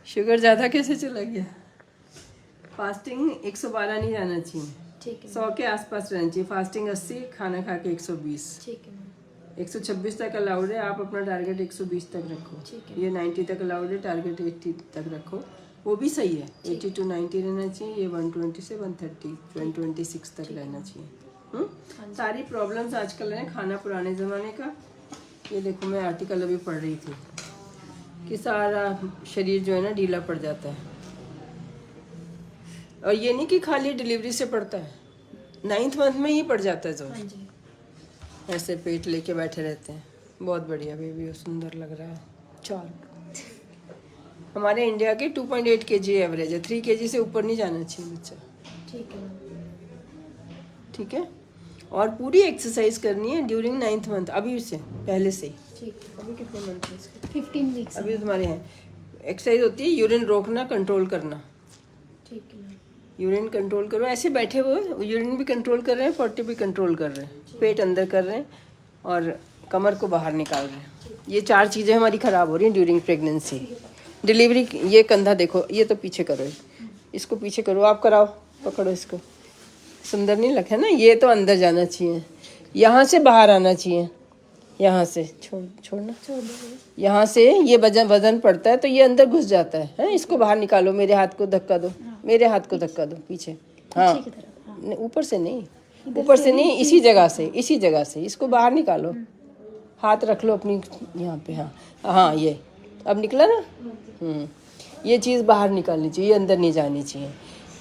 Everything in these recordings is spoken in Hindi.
शुगर ज़्यादा कैसे चला गया? फास्टिंग 112 नहीं जाना चाहिए, ठीक है 100 के आसपास रहना चाहिए। फास्टिंग 80, खाना खा के 120, ठीक है मैम 126 तक अलाउड है। आप अपना टारगेट 120 तक रखो। ठीक है ये 90 तक अलाउड है, टारगेट 80 तक रखो, वो भी सही है। 80 to 90 रहना चाहिए। ये 120 से 130 126 तक रहना चाहिए। सारी प्रॉब्लम्स आजकल है खाना पुराने ज़माने का। ये देखो मैं आर्टिकल अभी पढ़ रही थी कि सारा शरीर जो है ना ढीला पड़ जाता है। और ये नहीं कि खाली डिलीवरी से पड़ता है, 9th मंथ में ही पड़ जाता है जोर। हाँ जी ऐसे पेट लेके बैठे रहते हैं। बहुत बढ़िया बेबी, सुंदर लग रहा है। चार हमारे इंडिया के 2.8 kg एवरेज है। 3 kg से ऊपर नहीं जाना चाहिए बच्चा। ठीक है मैम ठीक है। और पूरी एक्सरसाइज करनी है ड्यूरिंग 9th मंथ, अभी से पहले से ही। ठीक है अभी कितने मंथ है इसके? 15 वीक्स अभी तो तुम्हारे हैं। एक्सरसाइज होती है यूरिन रोकना, कंट्रोल करना। ठीक है मैम यूरिन कंट्रोल करो, ऐसे बैठे हुए यूरिन भी कंट्रोल कर रहे हैं, 40 भी कंट्रोल कर रहे हैं, पेट अंदर कर रहे हैं और कमर को बाहर निकाल रहे हैं। ये 4 चीज़ें हमारी ख़राब हो रही हैं ड्यूरिंग प्रेगनेंसी। डिलीवरी ये कंधा देखो, ये तो पीछे करो, इसको पीछे करो, आप कराओ, पकड़ो इसको। सुंदर नहीं लग है ना? ये तो अंदर जाना चाहिए, यहाँ से बाहर आना चाहिए, यहाँ से छोड़ना, यहाँ से ये वजन पड़ता है तो ये अंदर घुस जाता है। इसको बाहर निकालो, मेरे हाथ को धक्का दो, मेरे हाथ को धक्का दो पीछे। हाँ ऊपर से नहीं, ऊपर से नहीं, इसी जगह से, इसी जगह से इसको बाहर निकालो। हाथ रख लो अपनी यहाँ पे। हाँ हाँ, ये अब निकला ना। ये चीज़ बाहर निकालनी चाहिए, ये अंदर नहीं जानी चाहिए।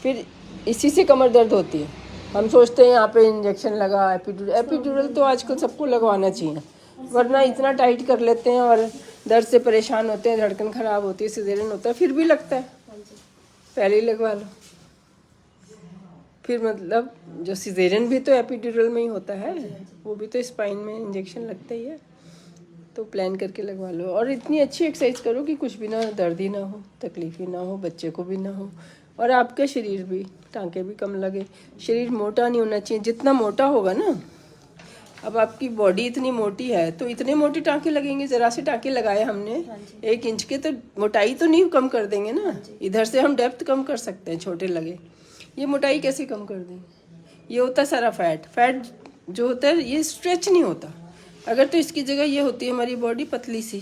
फिर इसी से कमर दर्द होती है। हम सोचते हैं यहाँ पे इंजेक्शन लगा, एपिड्यूरल तो आजकल सबको लगवाना चाहिए, वरना इतना टाइट कर लेते हैं और दर्द से परेशान होते हैं, धड़कन ख़राब होती है, सिजेरियन होता है, फिर भी लगता है। पहले ही लगवा लो। फिर मतलब जो सिजेरियन भी तो एपिड्यूरल में ही होता है, वो भी तो स्पाइन में इंजेक्शन लगता ही है। तो प्लान करके लगवा लो और इतनी अच्छी एक्सरसाइज करो कि कुछ भी ना, दर्द ही ना हो, तकलीफ ही ना हो, बच्चे को भी ना हो और आपका शरीर भी, टांके भी कम लगे। शरीर मोटा नहीं होना चाहिए, जितना मोटा होगा ना, अब आपकी बॉडी इतनी मोटी है तो इतने मोटे टांके लगेंगे। ज़रा से टांके लगाए हमने 1 इंच के, तो मोटाई तो नहीं कम कर देंगे ना। इधर से हम डेप्थ कम कर सकते हैं, छोटे लगे, ये मोटाई कैसे कम कर देंगे? ये होता है सारा फैट जो होता है ये स्ट्रेच नहीं होता। अगर तो इसकी जगह ये होती है हमारी बॉडी पतली सी,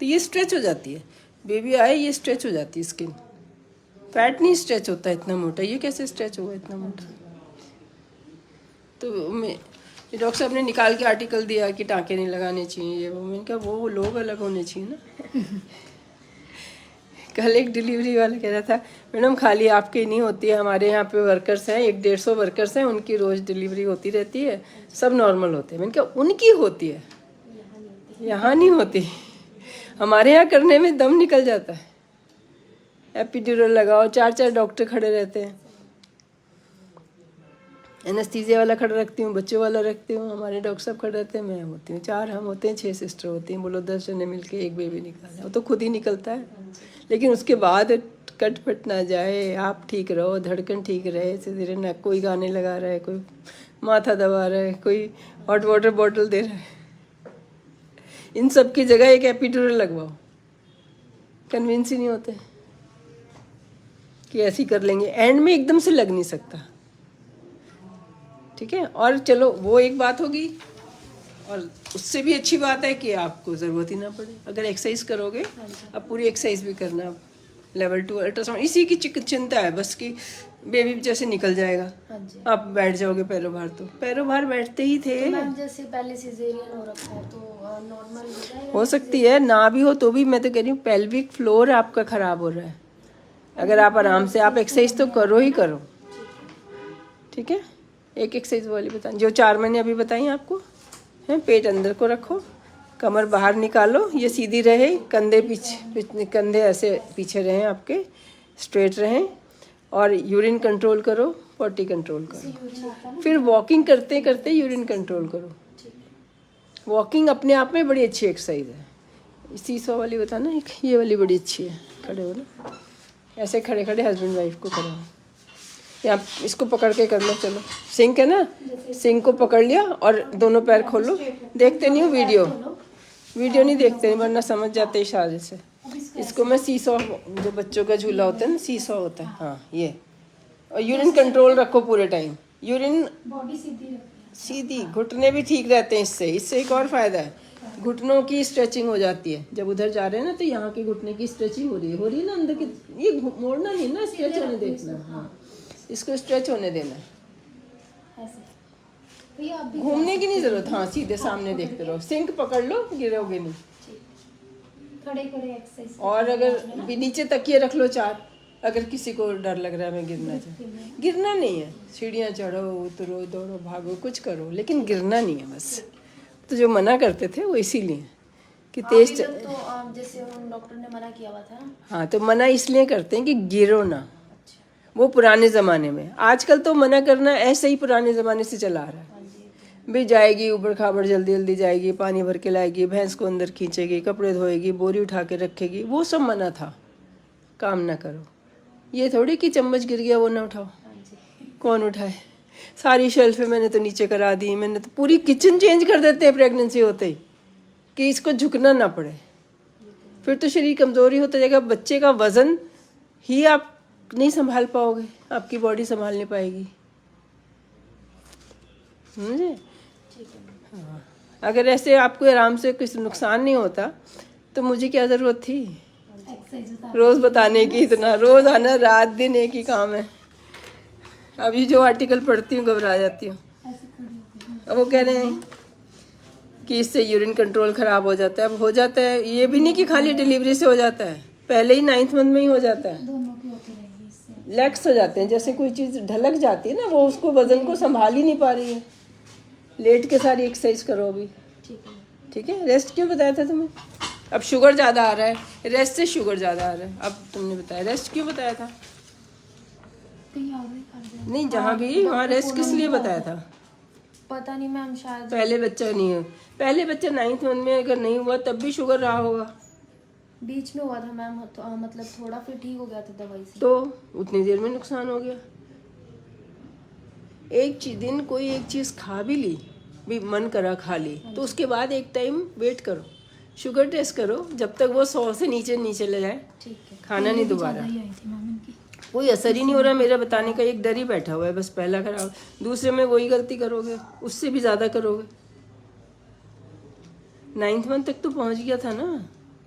तो ये स्ट्रेच हो जाती है। बेबी आए ये स्ट्रेच हो जाती है स्किन, फैट नहीं स्ट्रेच होता इतना मोटा। ये कैसे स्ट्रेच होगा इतना मोटा? तो मैं डॉक्टर साहब ने निकाल के आर्टिकल दिया कि टाँके नहीं लगाने चाहिए, ये वो। मैंने कहा वो लोग अलग होने चाहिए ना। कल एक डिलीवरी वाला कह रहा था, मैडम खाली आपकी नहीं होती है, हमारे यहाँ पे वर्कर्स हैं 150 वर्कर्स हैं, उनकी रोज़ डिलीवरी होती रहती है, सब नॉर्मल होते हैं। मैंने कहा उनकी होती है, यहाँ नहीं होती। हमारे यहाँ करने में दम निकल जाता है। एपिड्यूरल लगाओ, 4 डॉक्टर खड़े रहते हैं। एनेस्थीसिया वाला खड़ा रखती हूँ, बच्चों वाला रखती हूँ, हमारे डॉक्टर साहब खड़े रहते हैं, मैं होती हूँ, 4 हम होते हैं, 6 सिस्टर होती हैं। बोलो 10 जने मिलके एक बेबी निकाला, वो तो खुद ही निकलता है। लेकिन उसके बाद कट फट ना जाए, आप ठीक रहो, धड़कन ठीक रहे, सीधे ना कोई गाने लगा रहा है, कोई माथा दबा रहा है, कोई हॉट वाटर बॉटल दे रहा है। इन सब की जगह एक एपिड्यूरल लगवाओ। कन्विंस ही नहीं होते कि ऐसे ही कर लेंगे, एंड में एकदम से लग नहीं सकता। ठीक है। और चलो वो एक बात होगी, और उससे भी अच्छी बात है कि आपको ज़रूरत ही ना पड़े। अगर एक्सरसाइज करोगे, अब पूरी एक्सरसाइज भी करना, लेवल 2 अल्ट्रासाउंड, इसी की चिंता है बस कि बेबी जैसे निकल जाएगा। आप बैठ जाओगे पैरों बाहर, तो पैरों बाहर बैठते ही थे। तो मैम जैसे पहले सिजेरियन हो रखा है तो नॉर्मल हो सकती है, ना भी हो तो भी मैं तो कह रही हूँ पेल्विक फ्लोर आपका ख़राब हो रहा है। अगर आप आराम से, आप एक्सरसाइज तो करो ही करो। ठीक है। एक एक्सरसाइज वाली बताएं जो 4 मैंने अभी बताई आपको है। पेट अंदर को रखो, कमर बाहर निकालो, ये सीधी रहे, कंधे पीछे, कंधे ऐसे पीछे रहें आपके, स्ट्रेट रहें, और यूरिन कंट्रोल करो, पॉटी कंट्रोल करो। फिर वॉकिंग करते करते यूरिन कंट्रोल करो। वॉकिंग अपने आप में बड़ी अच्छी एक्सरसाइज है। सीसो वाली बताना, एक ये वाली बड़ी अच्छी है। खड़े हो ना, ऐसे खड़े खड़े हस्बैंड वाइफ को खड़े हो, या इसको पकड़ के कर लो। चलो सिंक है ना, सिंक को पकड़ लिया और दोनों पैर खोलो। देखते नहीं हो वीडियो नहीं देखते, वरना समझ जाते इशारे से। इसको मैं सीसॉ, जो बच्चों का झूला होता है ना, सीसॉ होता है, हाँ ये। और यूरिन कंट्रोल रखो पूरे टाइम, यूरिन बॉडी सीधी रखती है। सीधी, घुटने भी ठीक रहते हैं इससे। इससे एक और फायदा है, घुटनों की स्ट्रेचिंग हो जाती है। जब उधर जा रहे हैं ना तो यहाँ के घुटने की स्ट्रेचिंग हो रही है ना अंदर की। ये मोड़ना नहीं ना, स्ट्रेच होने देना। हाँ, इसको स्ट्रेच होने देना। ऐसे भैया आप भी घूमने की नहीं जरूरत, हाँ सीधे सामने देखते रहो। सिंक पकड़ लो, गिरोगे नहीं। खड़े खड़े एक्सरसाइज। और अगर भी नीचे तकिए रख लो 4, अगर किसी को डर लग रहा है मैं गिरना चाहूँ, गिरना नहीं है। सीढ़ियाँ चढ़ो, उतरो, दौड़ो, भागो, कुछ करो, लेकिन गिरना नहीं है बस। तो जो मना करते थे वो इसीलिए कि तेज तो जैसे हम डॉक्टर ने मना किया हुआ था ना। हाँ, तो मना इसलिए करते हैं कि गिरो ना। वो पुराने ज़माने में, आजकल तो मना करना ऐसे ही पुराने ज़माने से चला आ रहा है। भी जाएगी ऊबड़ खाबड़, जल्दी जल्दी जाएगी, पानी भर के लाएगी, भैंस को अंदर खींचेगी, कपड़े धोएगी, बोरी उठा के रखेगी, वो सब मना था। काम ना करो। ये थोड़ी कि चम्मच गिर गया वो ना उठाओ। कौन उठाए? सारी शेल्फें मैंने तो नीचे करा दी। मैंने तो पूरी किचन चेंज कर देते हैं प्रेगनेंसी होते ही, कि इसको झुकना ना पड़े। फिर तो शरीर कमज़ोरी होता जाएगा। बच्चे का वज़न ही आप नहीं संभाल पाओगे, आपकी बॉडी संभाल नहीं पाएगी। समझे? हाँ, अगर ऐसे आपको आराम से कुछ नुकसान नहीं होता तो मुझे क्या ज़रूरत थी रोज़ बताने की। इतना रोज़ आना, रात दिन एक ही काम है। अभी जो आर्टिकल पढ़ती हूँ घबरा जाती हूँ। अब वो कह रहे हैं कि इससे यूरिन कंट्रोल ख़राब हो जाता है। अब हो जाता है, ये भी नहीं कि खाली डिलीवरी से हो जाता है, पहले ही 9th मंथ में ही हो जाता है। लैक्स हो जाते हैं, जैसे कोई चीज़ ढलक जाती है ना, वो उसको वज़न को संभाल ही नहीं पा रही है। लेट के सारी एक्सरसाइज करो अभी, ठीक है। रेस्ट क्यों बताया था तुम्हें? अब शुगर ज़्यादा आ रहा है, रेस्ट से शुगर ज़्यादा आ रहा है। अब तुमने बताया, रेस्ट क्यों बताया था? नहीं, जहाँ भी वहाँ रेस्ट किस लिए बताया था? पता नहीं मैम, शायद पहले बच्चा नहीं है, पहले बच्चा 9th मंथ में अगर नहीं हुआ तब भी शुगर रहा होगा। बीच में हुआ था मैम, मतलब थोड़ा, फिर ठीक हो गया था दवाई से। तो उतनी देर में नुकसान हो गया। एक दिन कोई एक चीज़ खा भी ली, भी मन करा खा ली, तो उसके बाद एक टाइम वेट करो, शुगर टेस्ट करो, जब तक वो 100 से नीचे नीचे ले जाए, ठीक है। खाना नहीं दोबारा। कोई असर ही नहीं हो रहा। मेरा बताने का एक डर ही बैठा हुआ है बस। पहला खराब, दूसरे में वही गलती करोगे, उससे भी ज़्यादा करोगे। 9th मंथ तक तो पहुंच गया था ना।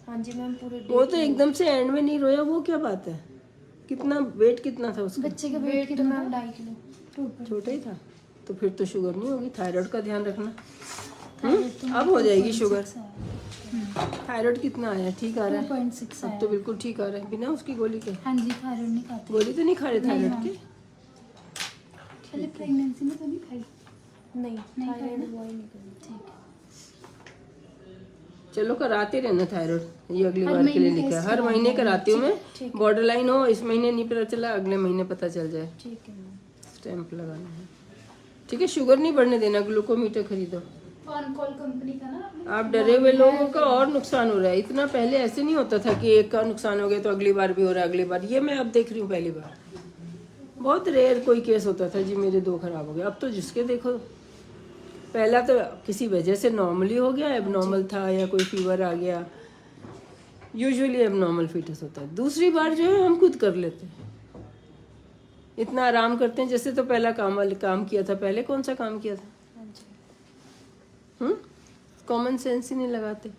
हाँ जी मैम, पूरे वो तो एकदम से एंड में नहीं रोया, वो क्या बात है? कितना वेट कितना था उसका? बच्चे का वेट तो मैम 2.5 किलो छोटा ही था। तो फिर तो शुगर नहीं होगी। थायराइड का ध्यान रखना। अब हो जाएगी शुगर। थायराइड कितना आया? ठीक आ रहा है? 2.6 अब तो बिल्कुल ठीक आ रहा है बिना उसकी गोली के। हाँ जी, थायराइड नहीं खाते। गोली तो नहीं खा रहे थायराइड की? पहले प्रेगनेंसी में तो नहीं खाई। नहीं, थायराइड वो ही नहीं करी। ठीक है, चलो कराते रहना थायराइड, ये अगली बार के लिए लिखा है। हर महीने कराती हूँ मैं। बॉर्डर लाइन हो, इस महीने नहीं पता चला, अगले महीने पता चल जाए। ठीक है मैम। स्टैंप लगाना है, ठीक है। शुगर नहीं बढ़ने देना, ग्लूकोमीटर खरीदो। कॉल कंपनी का ना। आप डरे हुए लोगों का और नुकसान हो रहा है। इतना पहले ऐसे नहीं होता था कि एक का नुकसान हो गया तो अगली बार भी हो रहा है, अगली बार। ये मैं अब देख रही हूँ पहली बार। बहुत रेयर कोई केस होता था जी मेरे 2 खराब हो गए। अब तो जिसके देखो, पहला तो किसी वजह से नॉर्मली हो गया, एबनॉर्मल था या कोई फीवर आ गया। यूजुअली एबनॉर्मल फीटस होता है। दूसरी बार जो है हम खुद कर लेते हैं, इतना आराम करते हैं जैसे तो पहला काम किया था। पहले कौन सा काम किया था? कॉमन सेंस ही नहीं लगाते।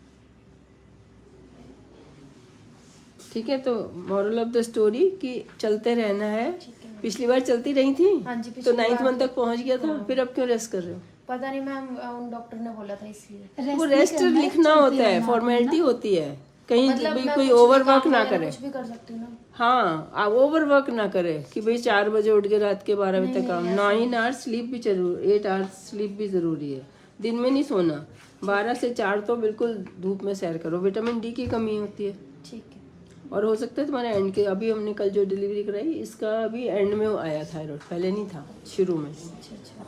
ठीक है, तो मॉरल ऑफ द स्टोरी कि चलते रहना है। पिछली बार चलती रही थी। हाँ जी, तो 9th मंथ तक पहुंच गया था। फिर अब क्यों रेस्ट कर रहे हो? पता नहीं मैम, उन डॉक्टर ने बोला था इसलिए। वो रेस्ट लिखना होता है, फॉर्मेलिटी होती है। कहीं मतलब भी मैं कोई कुछ भी ओवरवर्क काम ना वगैरह करे। कुछ भी कर सकती हूँ ना। हाँ, आप ओवरवर्क ना करे कि भाई 4 बजे उठ के रात के 12 बजे तक काम। 9 आवर्स स्लीप भी जरूरी, 8 आवर्स स्लीप भी ज़रूरी है। दिन में नहीं सोना। 12 से 4 तो बिल्कुल धूप में सैर करो। विटामिन डी की कमी होती है। ठीक है। और हो सकता है तुम्हारे एंड के, अभी हमने कल जो डिलीवरी कराई इसका अभी एंड में आया थायराइड, पहले नहीं था, शुरू में। अच्छा।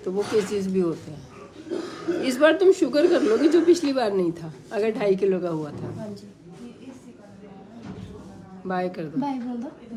तो वो केसेस भी होते हैं। इस बार तुम शुगर कर लोगे जो पिछली बार नहीं था, अगर 2.5 किलो का हुआ था। हाँ जी। बाय कर दो। बाय बोल दो।